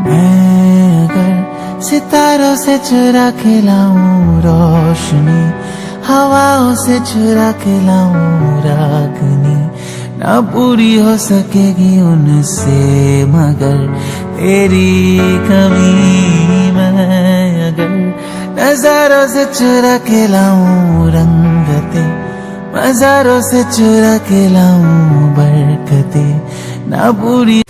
मैं अगर सितारों से चुरा के लाऊं रोशनी, हवाओं से चुरा के लाऊं रागनी, ना पूरी हो सकेगी उनसे मगर तेरी कमी। मैं अगर नजारों से चुरा के लाऊं रंगते, मजारों से चुरा के लाऊं बरकते, ना पूरी